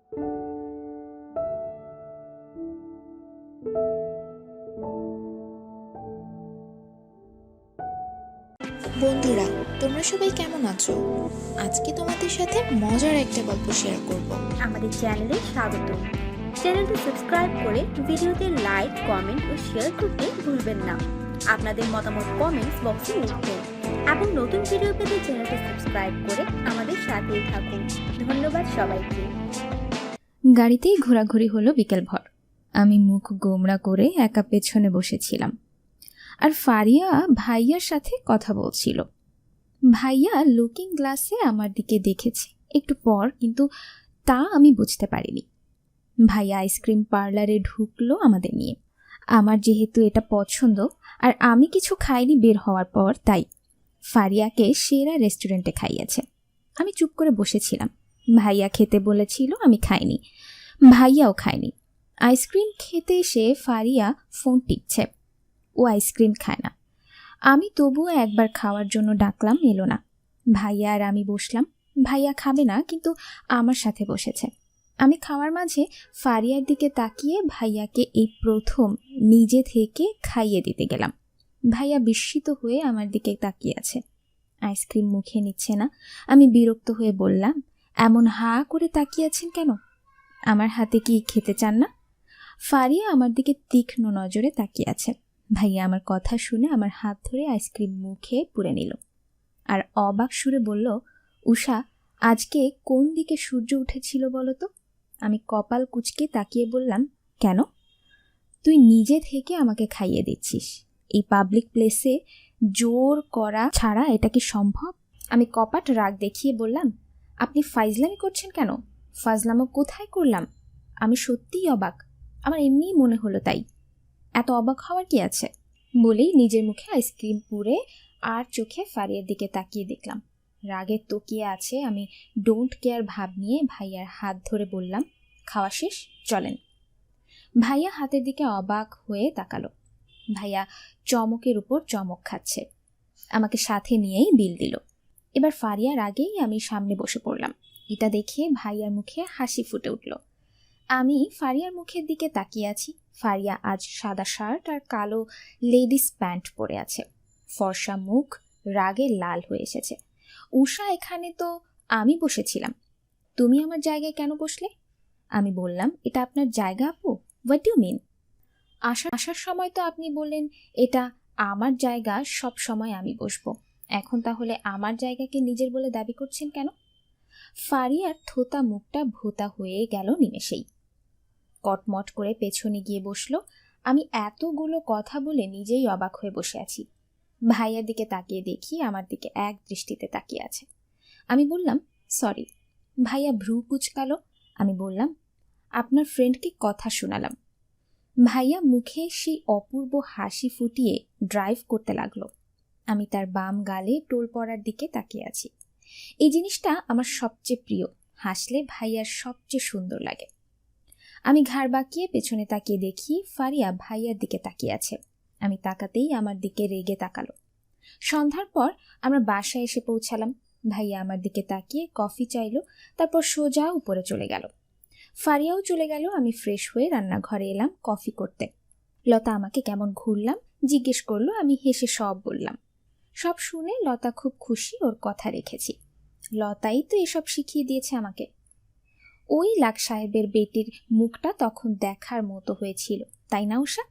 বন্ধুরা, তোমরা সবাই কেমন আছো? আজকে তোমাদের সাথে মজার একটা গল্প শেয়ার করব। আমাদের চ্যানেলে স্বাগত। চ্যানেলটি সাবস্ক্রাইব করে ভিডিওতে লাইক, কমেন্ট ও শেয়ার করতে ভুলবেন না। আপনাদের মতামত কমেন্টস বক্সে লিখুন এবং নতুন ভিডিও পেতে চ্যানেলটি সাবস্ক্রাইব করে আমাদের সাথেই থাকুন। ধন্যবাদ সবাইকে। গাড়িতেই ঘোরাঘুরি হলো বিকেলভর। আমি মুখ গোমড়া করে একা পেছনে বসেছিলাম, আর ফারিয়া ভাইয়ার সাথে কথা বলছিল। ভাইয়া লুকিং গ্লাসে আমার দিকে দেখেছে একটু পর, কিন্তু তা আমি বুঝতে পারিনি। ভাইয়া আইসক্রিম পার্লারে ঢুকলো আমাদের নিয়ে। আমার যেহেতু এটা পছন্দ আর আমি কিছু খাইনি বের হওয়ার পর, তাই ফারিয়াকে সেরা রেস্টুরেন্টে খাইয়েছে। আমি চুপ করে বসেছিলাম। ভাইয়া খেতে বলেছিল, আমি খাইনি, ভাইয়াও খায়নি। আইসক্রিম খেতে এসে ফারিয়া ফোন টিপছে। ও আইসক্রিম খায় না। আমি তবুও একবার খাওয়ার জন্য ডাকলাম, এলো না। ভাইয়া আর আমি বসলাম। ভাইয়া খাবে না, কিন্তু আমার সাথে বসেছে। আমি খাওয়ার মাঝে ফারিয়ার দিকে তাকিয়ে ভাইয়াকে এই প্রথম নিজে থেকে খাইয়ে দিতে গেলাম। ভাইয়া বিস্মিত হয়ে আমার দিকে তাকিয়ে আছে, আইসক্রিম মুখে নিচ্ছে না। আমি বিরক্ত হয়ে বললাম, এমন হা করে তাকিয়ে আছেন কেন? আমার হাতে কি খেতে চান না? ফারিয়া আমার দিকে তীক্ষ্ণ নজরে তাকিয়ে আছে। ভাইয়া আমার কথা শুনে আমার হাত ধরে আইসক্রিম মুখে পুরে নিল, আর অবাক সুরে বলল, উষা, আজকে কোন দিকে সূর্য উঠেছিল বলো তো? আমি কপাল কুঁচকে তাকিয়ে বললাম, কেন? তুই নিজে থেকে আমাকে খাইয়ে দিচ্ছিস। এই পাবলিক প্লেসে জোর করা ছাড়া এটা কি সম্ভব? আমি কপাট রাগ দেখিয়ে বললাম, আপনি ফাইজলামি করছেন কেন? ফাজলামো কোথায় করলাম? আমি সত্যিই অবাক, আমার এমনিই মনে হলো তাই। এত অবাক হওয়ার কি আছে? বলেই নিজের মুখে আইসক্রিম পুরে আর চোখে ফারিয়ার দিকে তাকিয়ে দেখলাম রাগে তকিয়ে আছে। আমি ডোন্ট কেয়ার ভাব নিয়ে ভাইয়ার হাত ধরে বললাম, খাওয়া শেষ, চলেন। ভাইয়া হাতের দিকে অবাক হয়ে তাকালো। ভাইয়া চমকের উপর চমক খাচ্ছে। আমাকে সাথে নিয়েই বিল দিল। এবার ফারিয়ার আগেই আমি সামনে বসে পড়লাম। এটা দেখে ভাইয়ার মুখে হাসি ফুটে উঠল। আমি ফারিয়ার মুখের দিকে তাকিয়ে আছি। ফারিয়া আজ সাদা শার্ট আর কালো লেডিস প্যান্ট পরে আছে। ফর্সা মুখ রাগে লাল হয়ে এসেছে। উষা, এখানে তো আমি বসেছিলাম, তুমি আমার জায়গায় কেন বসলে? আমি বললাম, এটা আপনার জায়গা আপু? What do mean? আসার সময় তো আপনি বললেন এটা আমার জায়গা, সব সময় আমি বসবো। এখন তাহলে আমার জায়গাকে নিজের বলে দাবি করছেন কেন? ফারিয়ার থোতা মুখটা ভোতা হয়ে গেল নিমেষেই। কটমট করে পেছনে গিয়ে বসলো। আমি এতগুলো কথা বলে নিজেই অবাক হয়ে বসে আছি। ভাইয়ার দিকে তাকিয়ে দেখি আমার দিকে এক দৃষ্টিতে তাকিয়ে আছে। আমি বললাম, সরি। ভাইয়া ভ্রু কুচকালো। আমি বললাম, আপনার ফ্রেন্ডকে কথা শোনালাম। ভাইয়া মুখে সেই অপূর্ব হাসি ফুটিয়ে ড্রাইভ করতে লাগলো। আমি তার বাম গালে টোল পড়ার দিকে তাকিয়ে আছি। এই জিনিসটা আমার সবচেয়ে প্রিয়। হাসলে ভাইয়ার সবচেয়ে সুন্দর লাগে। আমি ঘাড় বাঁকিয়ে পেছনে তাকিয়ে দেখি ফারিয়া ভাইয়ার দিকে তাকিয়ে আছে। আমি তাকাতেই আমার দিকে রেগে তাকালো। সন্ধ্যার পর আমরা বাসায় এসে পৌঁছালাম। ভাইয়া আমার দিকে তাকিয়ে কফি চাইলো, তারপর সোজা উপরে চলে গেল। ফারিয়াও চলে গেল। আমি ফ্রেশ হয়ে রান্নাঘরে এলাম কফি করতে। লতা আমাকে কেমন ঘুরলাম জিজ্ঞেস করলো। আমি হেসে সব বললাম। সব শুনে লতা খুব খুশি, ওর কথা রেখেছি। লতাই তো এসব শিখিয়ে দিয়েছে আমাকে। ওই লাক সাহেবের বেটির মুখটা তখন দেখার মতো হয়েছিল, তাই না উষা?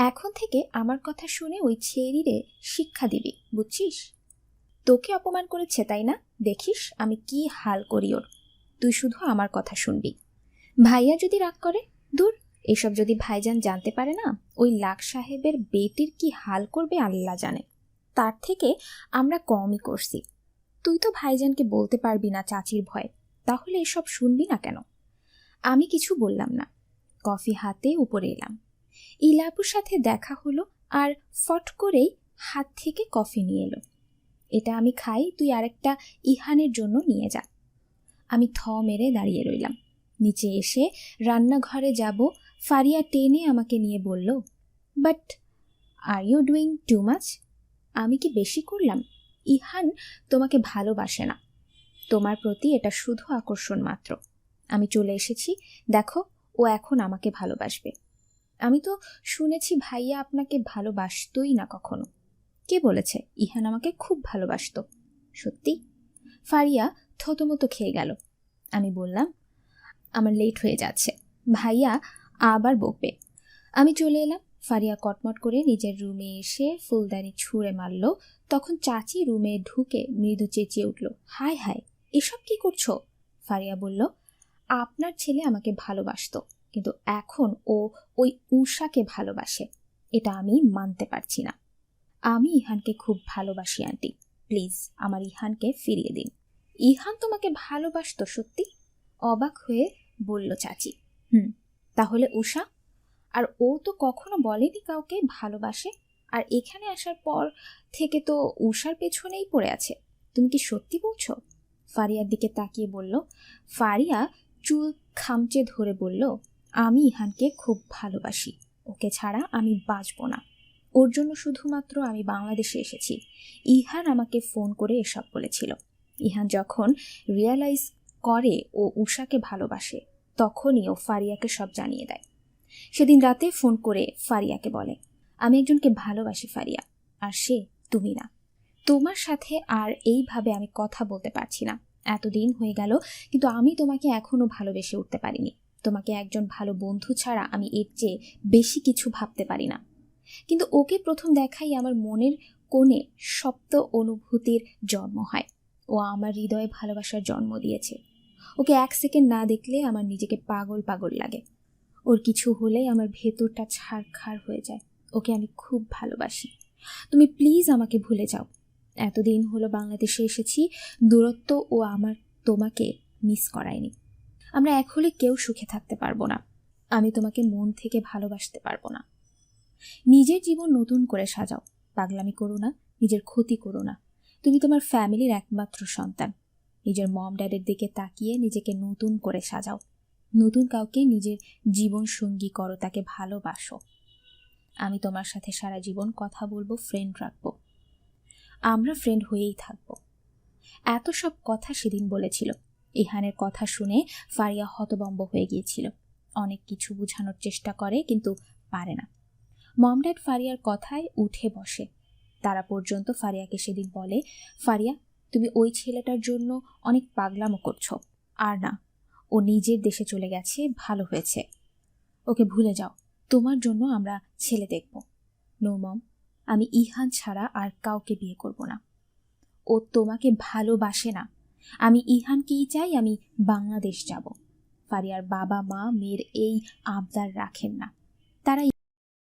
এখন থেকে আমার কথা শুনে ওই ছেড়িরে শিক্ষা দিবি, বুঝছিস? তোকে অপমান করেছে তাই না? দেখিস আমি কি হাল করি ওর। তুই শুধু আমার কথা শুনবি। ভাইয়া যদি রাগ করে, দূর, এসব যদি ভাইজান জানতে পারে না, ওই লাক সাহেবের বেটির কি হাল করবে আল্লাহ জানে। তার থেকে আমরা কমই করছি। তুই তো ভাইজানকে বলতে পারবি না চাচির ভয়, তাহলে এসব শুনবি না কেন? আমি কিছু বললাম না। কফি হাতে উপরে এলাম। ইলাপুর সাথে দেখা হলো, আর ফট করেই হাত থেকে কফি নিয়ে এলো। এটা আমি খাই, তুই আরেকটা ইহানের জন্য নিয়ে যা। আমি থ মেরে দাঁড়িয়ে রইলাম। নিচে এসে রান্নাঘরে যাব, ফারিয়া টেনে আমাকে নিয়ে বলল, but are you doing too much? আমি কি বেশি করলাম? ইহান তোমাকে ভালোবাসে না, তোমার প্রতি এটা শুধু আকর্ষণ মাত্র। আমি চলে এসেছি, দেখো ও এখন আমাকে ভালোবাসবে। আমি তো শুনেছি ভাইয়া আপনাকে ভালোবাসতই না কখনো। কে বলেছে ইহান আমাকে খুব ভালোবাসতো? সত্যি? ফারিয়া থতমত খেয়ে গেল। আমি বললাম, আমার লেট হয়ে যাচ্ছে, ভাইয়া আবার বকবে। আমি চলে এলাম। ফারিয়া কটমট করে নিজের রুমে এসে ফুলদানি ছুঁড়ে মারল। তখন চাচি রুমে ঢুকে মৃদু চেঁচিয়ে উঠল, হায় হায়, এসব কি করছো? ফারিয়া বলল, আপনার ছেলে আমাকে ভালোবাসতো, কিন্তু এখন ও ওই উষাকে ভালোবাসে। এটা আমি মানতে পারছি না। আমি ইহানকে খুব ভালোবাসি আন্টি, প্লিজ আমার ইহানকে ফিরিয়ে দিন। ইহান তোমাকে ভালোবাসতো সত্যি? অবাক হয়ে বলল চাচি। তাহলে উষা? আর ও তো কখনো বলেনি কাউকে ভালোবাসে, আর এখানে আসার পর থেকে তো উষার পেছনেই পড়ে আছে। তুমি কি সত্যি বলছো? ফারিয়ার দিকে তাকিয়ে বলল। ফারিয়া চুল খামচে ধরে বলল, আমি ইহানকে খুব ভালোবাসি, ওকে ছাড়া আমি বাঁচব না। ওর জন্য শুধুমাত্র আমি বাংলাদেশে এসেছি। ইহান আমাকে ফোন করে এসব বলেছিল। ইহান যখন রিয়ালাইজ করে ও উষাকে ভালোবাসে, তখনই ও ফারিয়াকে সব জানিয়ে দেয়। সেদিন রাতে ফোন করে ফারিয়াকে বলে, আমি একজনকে ভালোবাসি ফারিয়া, আর সে তুমি না। তোমার সাথে আর এইভাবে আমি কথা বলতে পারছি না। এতদিন হয়ে গেল, কিন্তু আমি তোমাকে এখনো ভালোবেসে উঠতে পারিনি। তোমাকে একজন ভালো বন্ধু ছাড়া আমি এর চেয়ে বেশি কিছু ভাবতে পারি না। কিন্তু ওকে প্রথম দেখাই আমার মনের কোণে সপ্ত অনুভূতির জন্ম হয়। ও আমার হৃদয়ে ভালোবাসার জন্ম দিয়েছে। ওকে এক সেকেন্ড না দেখলে আমার নিজেকে পাগল পাগল লাগে। ওর কিছু হলেই আমার ভেতরটা ছারখার হয়ে যায়। ওকে আমি খুব ভালোবাসি। তুমি প্লিজ আমাকে ভুলে যাও। এতদিন হলো বাংলাদেশে এসেছি, দূরত্ব ও আমার তোমাকে মিস করায়নি। আমরা এক হলে কেউ সুখে থাকতে পারবো না। আমি তোমাকে মন থেকে ভালোবাসতে পারবো না। নিজের জীবন নতুন করে সাজাও, পাগলামি করো না, নিজের ক্ষতি করো না। তুমি তোমার ফ্যামিলির একমাত্র সন্তান। নিজের মম ড্যাডের দিকে তাকিয়ে নিজেকে নতুন করে সাজাও। নতুন কাউকে নিজের জীবন সঙ্গী করো, তাকে ভালোবাসো। আমি তোমার সাথে সারা জীবন কথা বলবো, ফ্রেন্ড রাখবো। আমরা ফ্রেন্ড হয়েই থাকবো। এত সব কথা সেদিন বলেছিল। ইহানের কথা শুনে ফারিয়া হতবম্ব হয়ে গিয়েছিল। অনেক কিছু বোঝানোর চেষ্টা করে, কিন্তু পারে না। মম ড্যাড ফারিয়ার কথায় উঠে বসে। তারা পর্যন্ত ফারিয়াকে সেদিন বলে, ফারিয়া তুমি ওই ছেলেটার জন্য অনেক পাগলামো করছো। আর না, ও নিজের দেশে চলে গেছে, ভালো হয়েছে। ওকে ভুলে যাও, তোমার জন্য আমরা ছেলে দেখব। নো মম, আমি ইহান ছাড়া আর কাউকে বিয়ে করব না। ও তোমাকে ভালোবাসে না। আমি ইহানকেই চাই, আমি বাংলাদেশ যাব। ফারিয়ার বাবা মা মেয়ের এই আবদার রাখেন না। তারা